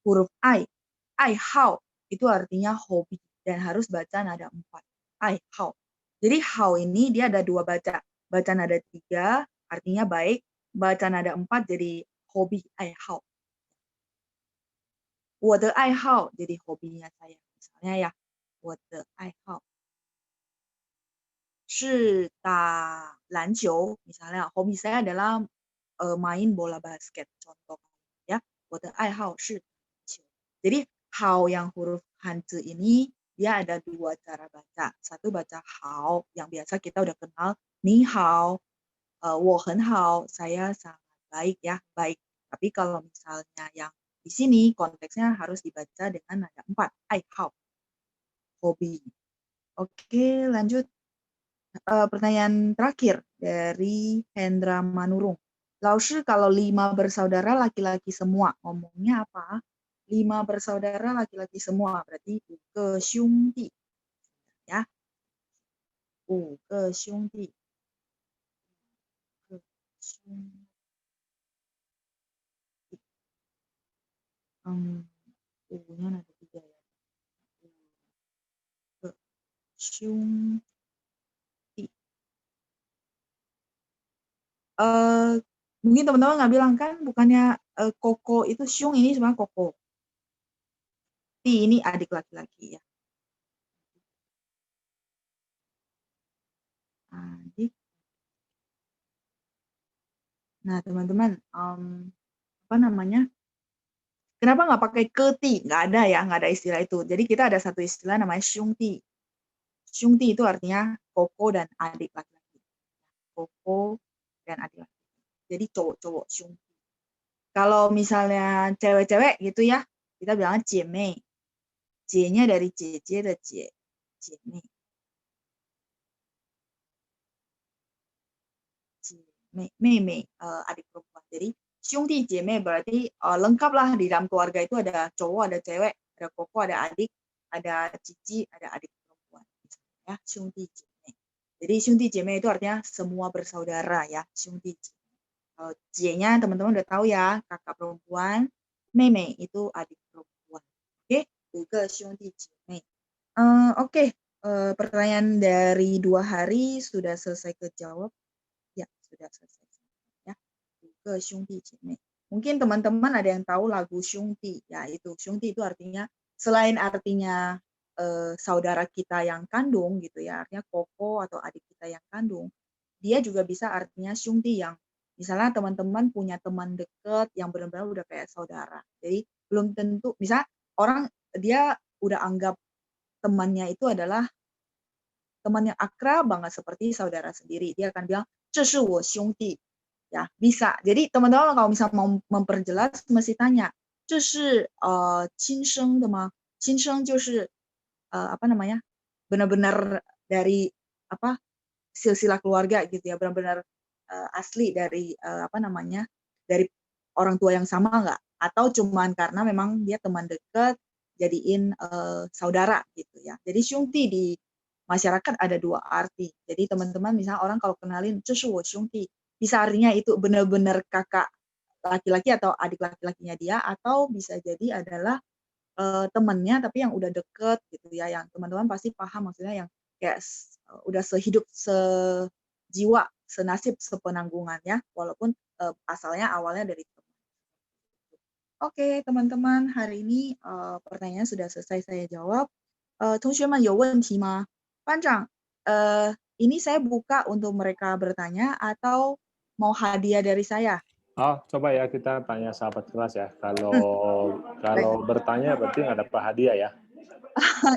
huruf ai hao itu artinya hobi dan harus baca nada 4. Ai hao. Jadi hao ini dia ada 2 baca. Baca nada 3 artinya baik, baca nada 4 jadi hobi ai hao. 我的爱好 jadi hobinya saya. Misalnya ya, 我的爱好是打篮球, misalnya hobi saya adalah main bola basket contoh ya. 我的爱好是打篮球. Jadi hao yang huruf hanzi ini dia ada 2 cara baca. Satu baca hao yang biasa kita udah kenal, ni hao, 我很好, saya sangat baik ya, baik. Tapi kalau misalnya yang di sini konteksnya harus dibaca dengan nada 4, ai hao, hobi. Oke, lanjut. Pertanyaan terakhir dari Hendra Manurung. Laoshi, kalau 5 bersaudara laki-laki semua, ngomongnya apa? 5 bersaudara laki-laki semua, berarti 5个兄弟 ya. 5个兄弟. 5个兄弟. 5-nya nada 3 ya. 5个兄弟. Mungkin teman-teman nggak bilang kan bukannya koko itu xiong ini sebenarnya koko. Ti ini adik laki-laki ya. Adik. Nah teman-teman, apa namanya? Kenapa nggak pakai keti? Nggak ada ya, nggak ada istilah itu. Jadi kita ada satu istilah namanya xiongdi. Xiongdi itu artinya koko dan adik laki-laki. Koko dan adik laki-laki. Jadi cowok-cowok xiongdi. Kalau misalnya cewek-cewek gitu ya, kita bilangnya jiemei. J-nya dari jeje dan jiemei. Mei, adik perempuan. Jadi xiongdi jiemei berarti lengkap lah di dalam keluarga itu ada cowok, ada cewek, ada koko, ada adik, ada cici, ada adik perempuan. Ya, xiongdi jiemei. Jadi xiongdi jiemei itu artinya semua bersaudara ya, xiongdi jiemei. Kalau J-nya teman-teman udah tahu ya, kakak perempuan. Mei itu adik perempuan. Oke, 5个兄弟姐妹. Oke, pertanyaan dari 2 hari sudah selesai kejawab. Ya, sudah selesai ya. 5个兄弟姐妹. Mungkin teman-teman ada yang tahu lagu Xiongdi, ya itu. Xiongdi itu artinya selain artinya saudara kita yang kandung gitu ya, artinya koko atau adik kita yang kandung. Dia juga bisa artinya Xiongdi yang misalnya teman-teman punya teman dekat yang benar-benar udah kayak saudara. Jadi belum tentu misal orang dia udah anggap temannya itu adalah teman yang akrab banget seperti saudara sendiri. Dia akan bilang, 这是我兄弟. Ya, bisa. Jadi teman-teman kalau misalnya mau memperjelas mesti tanya, 这是亲生的吗? 亲生就是apa namanya? Benar-benar dari apa? Silsilah keluarga gitu ya, benar-benar asli dari apa namanya? Dari orang tua yang sama enggak? Atau cuman karena memang dia teman dekat jadiin saudara gitu ya. Jadi xiongdi di masyarakat ada 2 arti. Jadi teman-teman misalnya orang kalau kenalin 这是我兄弟, bisa artinya itu benar-benar kakak laki-laki atau adik laki-lakinya dia, atau bisa jadi adalah temannya tapi yang udah deket gitu ya, yang teman-teman pasti paham maksudnya yang kayak udah sehidup, sejiwa, senasib, sepenanggungan ya, walaupun asalnya awalnya dari teman. Oke teman-teman, hari ini pertanyaan sudah selesai saya jawab. 同学们有问题吗? 班长, ini saya buka untuk mereka bertanya atau mau hadiah dari saya? Oh, coba ya kita tanya sahabat kelas ya. Baik. Kalau bertanya berarti nggak dapat hadiah ya.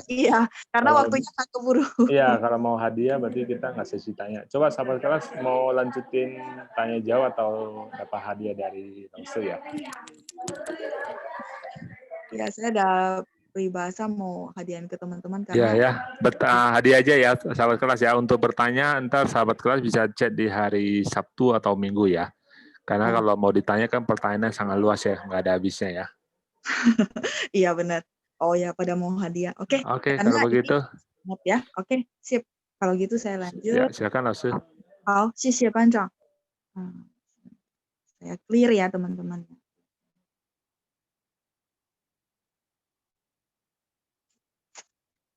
Iya, karena Kalau waktunya nggak keburu. iya, kalau mau hadiah berarti kita nggak sesi tanya. Coba sahabat kelas mau lanjutin tanya jawab atau dapat hadiah dari langsung ya? Ya, saya ada peribahasa mau hadiahin ke teman-teman Ya karena ya, hadiah aja ya sahabat kelas ya. Untuk bertanya, ntar sahabat kelas bisa chat di hari Sabtu atau Minggu ya. Karena oh, kalau mau ditanya kan pertanyaannya sangat luas ya, nggak ada habisnya ya. iya benar. Oh ya, pada mau hadiah. Oke, Oke, karena kalau ini begitu, ya. Oke, sip. Kalau gitu saya ya lanjut. silakan langsung. 好，谢谢班长。saya clear ya teman-teman.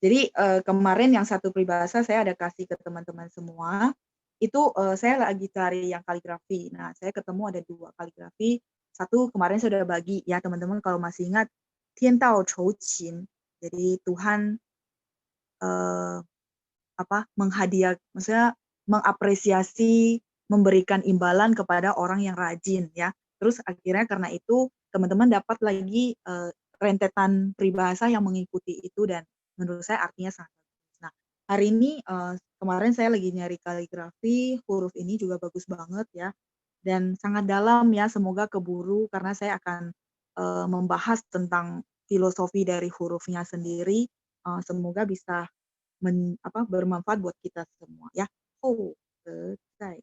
Jadi kemarin yang satu peribahasa saya ada kasih ke teman-teman semua. Itu saya lagi cari yang kaligrafi. Nah, saya ketemu ada 2 kaligrafi. Satu kemarin saya udah bagi ya teman-teman kalau masih ingat, Tian Dao Chou Qin. Jadi Tuhan maksudnya mengapresiasi, memberikan imbalan kepada orang yang rajin ya. Terus akhirnya karena itu teman-teman dapat lagi rentetan peribahasa yang mengikuti itu dan menurut saya artinya sangat bagus. Nah, hari ini kemarin saya lagi nyari kaligrafi, huruf ini juga bagus banget ya dan sangat dalam ya, semoga keburu karena saya akan membahas tentang filosofi dari hurufnya sendiri, semoga bisa bermanfaat buat kita semua ya. Oh, selesai.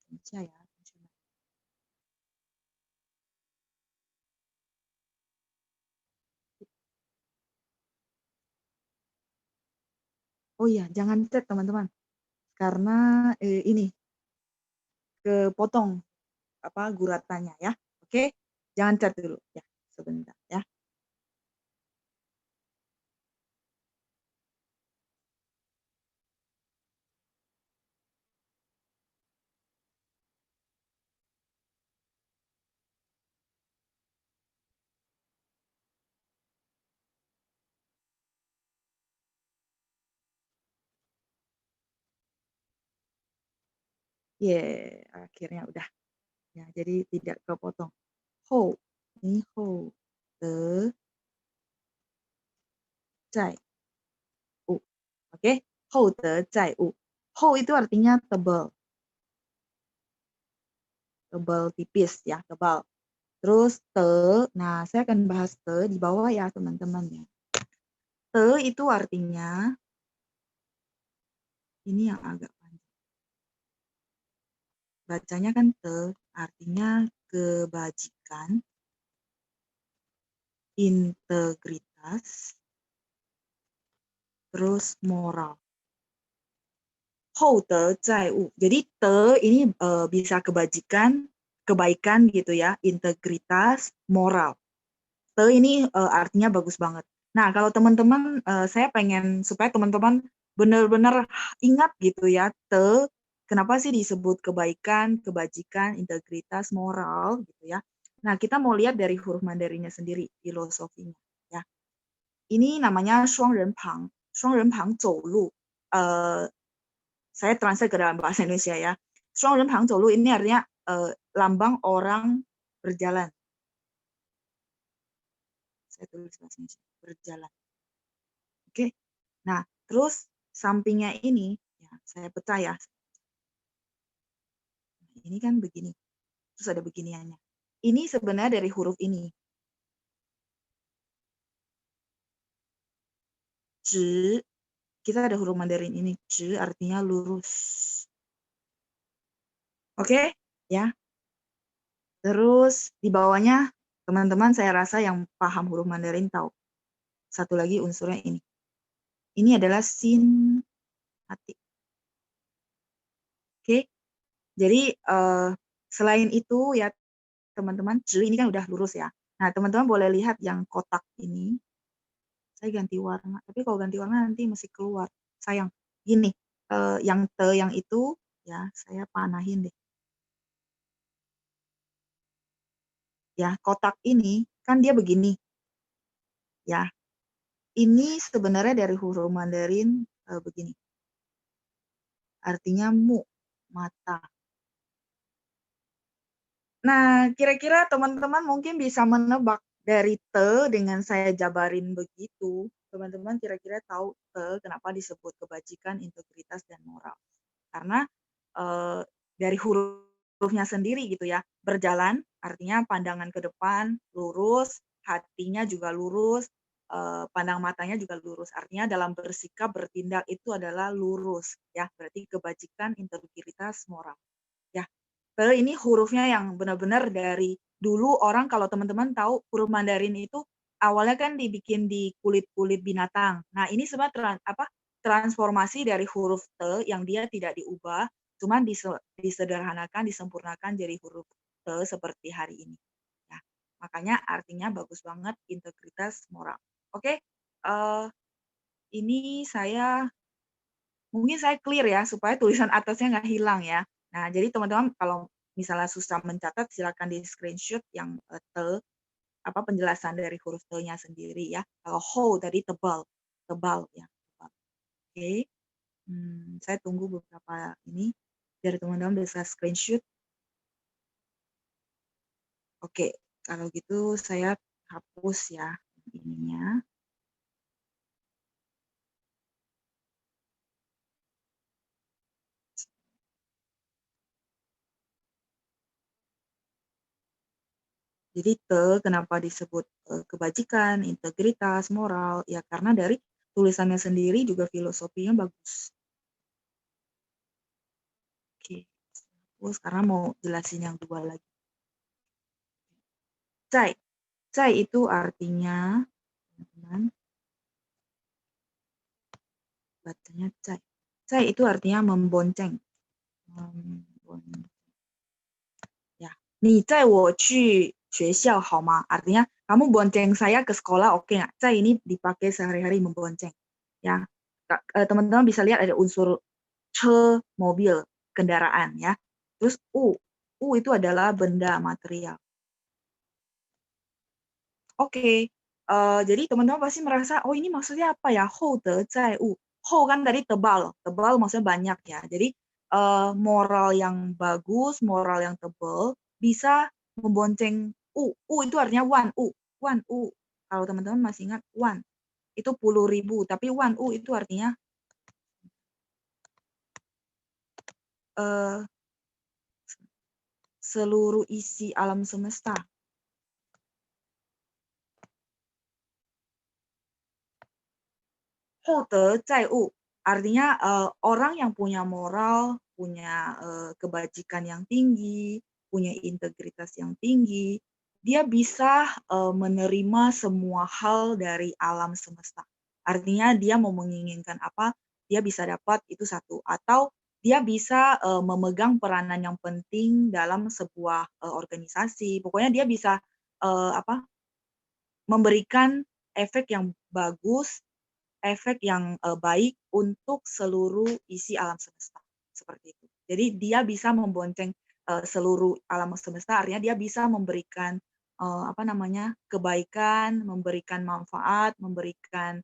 Baca ya. Oh iya, jangan chat teman-teman. Karena ini kepotong guratannya ya. Oke? Jangan chat dulu ya. Sebentar ya. Akhirnya udah. Ya, jadi tidak kepotong. Hou, ini hou, de, zai, u. Oke? Hou de zai u. Hou itu artinya tebal. Tebal tipis ya, tebal. Terus te, nah saya akan bahas te di bawah ya teman-teman ya. Te itu artinya, ini yang agak panjang. Bacanya kan te, artinya kebajikan, integritas, terus moral. Hou de zai wu. Jadi te ini bisa kebajikan, kebaikan gitu ya, integritas, moral. Te ini artinya bagus banget. Nah, kalau teman-teman, saya pengen supaya teman-teman benar-benar ingat gitu ya, te kenapa sih disebut kebaikan, kebajikan, integritas, moral gitu ya. Nah, kita mau lihat dari huruf Mandarinnya sendiri, filosofinya ya. Ini namanya Shuangrenpang. Shuangrenpang Zhou saya translate ke dalam bahasa Indonesia ya. Shuangrenpang Zhou ini artinya lambang orang berjalan. Saya tulis bahasa Indonesia, berjalan. Oke. Nah, terus sampingnya ini, ya, saya pecah ya. Ini kan begini. Terus ada beginiannya. Ini sebenarnya dari huruf ini. Zhi, kita ada huruf Mandarin ini. Zhi artinya lurus. Oke, ya. Terus di bawahnya, teman-teman saya rasa yang paham huruf Mandarin tahu. Satu lagi unsurnya ini. Ini adalah sin hati. Oke, jadi selain itu ya teman-teman, Zhi ini kan udah lurus ya. Nah, teman-teman boleh lihat yang kotak ini. Saya ganti warna, tapi kalau ganti warna nanti mesti keluar. Sayang. Gini, yang te yang itu ya saya panahin deh. Ya, kotak ini kan dia begini. Ya. Ini sebenarnya dari huruf Mandarin begini. Artinya mu, mata. Nah, kira-kira teman-teman mungkin bisa menebak dari te dengan saya jabarin begitu. Teman-teman kira-kira tahu te kenapa disebut kebajikan, integritas, dan moral. Karena dari hurufnya sendiri gitu ya, berjalan artinya pandangan ke depan lurus, hatinya juga lurus, pandang matanya juga lurus. Artinya dalam bersikap, bertindak itu adalah lurus ya, berarti kebajikan, integritas, moral. Ya, ini hurufnya yang benar-benar dari dulu orang kalau teman-teman tahu huruf Mandarin itu awalnya kan dibikin di kulit-kulit binatang. Nah, ini sebenarnya transformasi dari huruf te yang dia tidak diubah, cuman disederhanakan, disempurnakan jadi huruf te seperti hari ini. Ya, makanya artinya bagus banget integritas moral. Oke, ini mungkin saya clear ya supaya tulisan atasnya nggak hilang ya. Nah, jadi teman-teman kalau misalnya susah mencatat silakan di-screenshot yang penjelasan dari huruf T-nya sendiri ya. Kalau whole tadi tebal, tebal ya. Tebal. Oke. Saya tunggu beberapa ini dari teman-teman bisa screenshot. Oke, kalau gitu saya hapus ya ininya. Jadi kenapa disebut kebajikan, integritas, moral, ya karena dari tulisannya sendiri juga filosofinya bagus. Oke, sekarang mau jelasin yang dua lagi. Cai, cai itu artinya, teman-teman, bacanya cai. Cai itu artinya membonceng. Ya, 你载我去学校好吗? Artinya kamu bonceng saya ke sekolah, oke nggak? Cai ini dipakai sehari-hari membonceng. Ya, teman-teman bisa lihat ada unsur ce, mobil, kendaraan ya. Terus u itu adalah benda material. Oke, jadi teman-teman pasti merasa, oh ini maksudnya apa ya? Hou de zai wu. Hou kan tadi tebal, tebal maksudnya banyak ya. Jadi moral yang bagus, moral yang tebal bisa membonceng u. U itu artinya one u, one u. Kalau teman-teman masih ingat one itu 10.000, tapi one u itu artinya seluruh isi alam semesta. Hou de zai wu artinya orang yang punya moral, punya kebajikan yang tinggi, punya integritas yang tinggi, dia bisa menerima semua hal dari alam semesta. Artinya dia mau menginginkan apa, dia bisa dapat itu satu. Atau dia bisa memegang peranan yang penting dalam sebuah organisasi. Pokoknya dia bisa memberikan efek yang bagus, efek yang baik untuk seluruh isi alam semesta, seperti itu. Jadi dia bisa membonceng seluruh alam semesta, artinya dia bisa memberikan kebaikan, memberikan manfaat, memberikan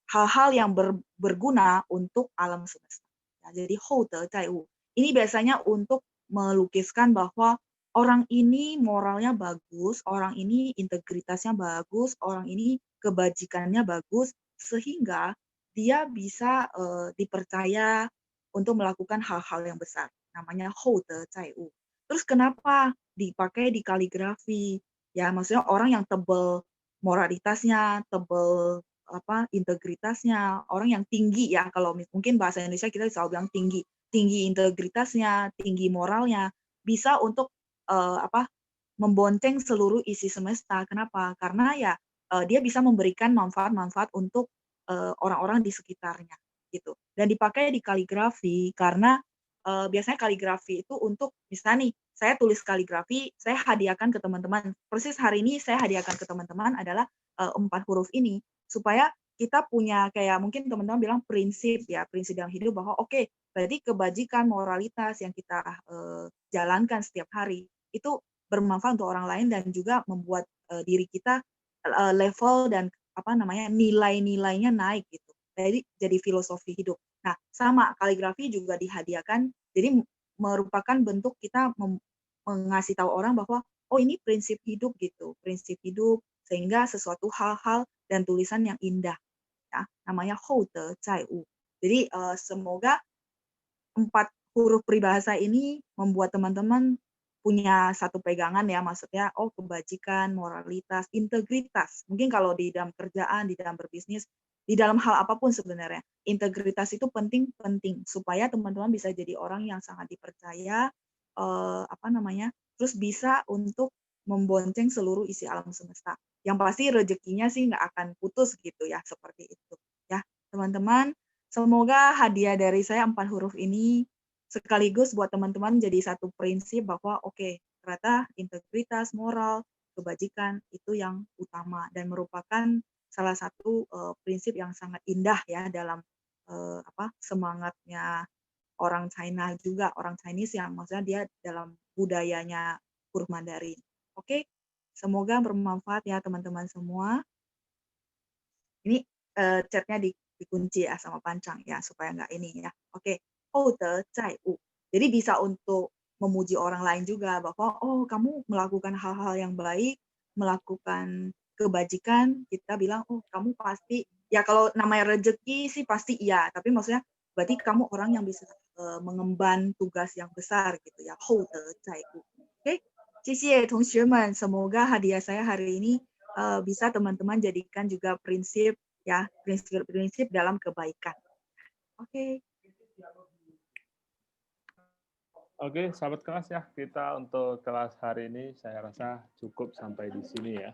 hal-hal yang berguna untuk alam semesta. Nah, jadi hou de zai wu. Ini biasanya untuk melukiskan bahwa orang ini moralnya bagus, orang ini integritasnya bagus, orang ini kebajikannya bagus, sehingga dia bisa dipercaya untuk melakukan hal-hal yang besar. Namanya hou de zai wu. Terus kenapa dipakai di kaligrafi? Ya, maksudnya orang yang tebel moralitasnya, tebel integritasnya, orang yang tinggi ya, kalau mungkin bahasa Indonesia kita selalu bilang tinggi, tinggi integritasnya, tinggi moralnya, bisa untuk membonceng seluruh isi semesta. Kenapa? Karena ya dia bisa memberikan manfaat-manfaat untuk orang-orang di sekitarnya gitu. Dan dipakai di kaligrafi karena biasanya kaligrafi itu untuk misalnya nih, saya tulis kaligrafi, saya hadiahkan ke teman-teman. Persis hari ini saya hadiahkan ke teman-teman adalah 4 huruf ini supaya kita punya kayak mungkin teman-teman bilang prinsip ya, prinsip dalam hidup bahwa oke, berarti kebajikan, moralitas yang kita jalankan setiap hari itu bermanfaat untuk orang lain dan juga membuat diri kita level dan nilai-nilainya naik gitu. Jadi filosofi hidup. Nah, sama kaligrafi juga dihadiahkan. Jadi merupakan bentuk kita mengasih tahu orang bahwa oh ini prinsip hidup gitu, prinsip hidup sehingga sesuatu hal-hal dan tulisan yang indah ya, namanya 厚德载物. Jadi semoga 4 huruf peribahasa ini membuat teman-teman punya satu pegangan ya, maksudnya oh kebajikan, moralitas, integritas. Mungkin kalau di dalam kerjaan, di dalam berbisnis, di dalam hal apapun sebenarnya, integritas itu penting supaya teman-teman bisa jadi orang yang sangat dipercaya, terus bisa untuk membonceng seluruh isi alam semesta. Yang pasti rezekinya sih nggak akan putus gitu ya, seperti itu ya teman-teman. Semoga hadiah dari saya 4 huruf ini sekaligus buat teman-teman jadi satu prinsip bahwa oke, ternyata integritas, moral, kebajikan itu yang utama dan merupakan salah satu prinsip yang sangat indah ya dalam semangatnya orang China juga, orang Chinese yang maksudnya dia dalam budayanya huruf Mandarin. Oke, semoga bermanfaat ya teman-teman semua. Ini chatnya dikunci ya sama Pancang ya supaya nggak ini ya. Oke. 厚德载物. Jadi bisa untuk memuji orang lain juga bahwa oh kamu melakukan hal-hal yang baik, melakukan kebajikan, kita bilang oh kamu pasti ya kalau namanya rezeki sih pasti iya, tapi maksudnya berarti kamu orang yang bisa mengemban tugas yang besar gitu ya. 厚德载物. Oke. 谢谢同学们, semoga hadiah saya hari ini bisa teman-teman jadikan juga prinsip ya, prinsip-prinsip dalam kebaikan. Oke. Oke, sahabat kelas ya, kita untuk kelas hari ini saya rasa cukup sampai di sini ya.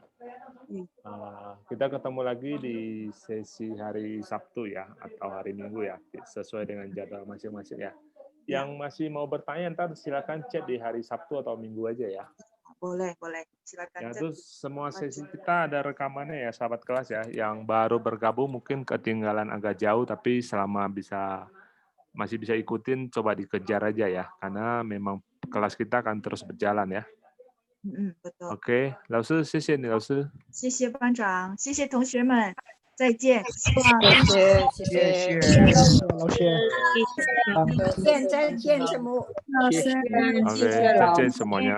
Kita ketemu lagi di sesi hari Sabtu ya, atau hari Minggu ya, sesuai dengan jadwal masing-masing ya. Yang masih mau bertanya ntar silakan chat di hari Sabtu atau Minggu aja ya. Boleh. Silakan Ya, chat. terus semua sesi kita ada rekamannya ya, sahabat kelas ya. Yang baru bergabung mungkin ketinggalan agak jauh, tapi selama masih bisa ikutin, coba dikejar aja ya, karena memang kelas kita akan terus berjalan ya. Betul. Oke, 老师，谢谢你，老师。谢谢班长，谢谢同学们，再见。希望谢谢老师，再见，师母。谢谢。 Oke, 再见semuanya.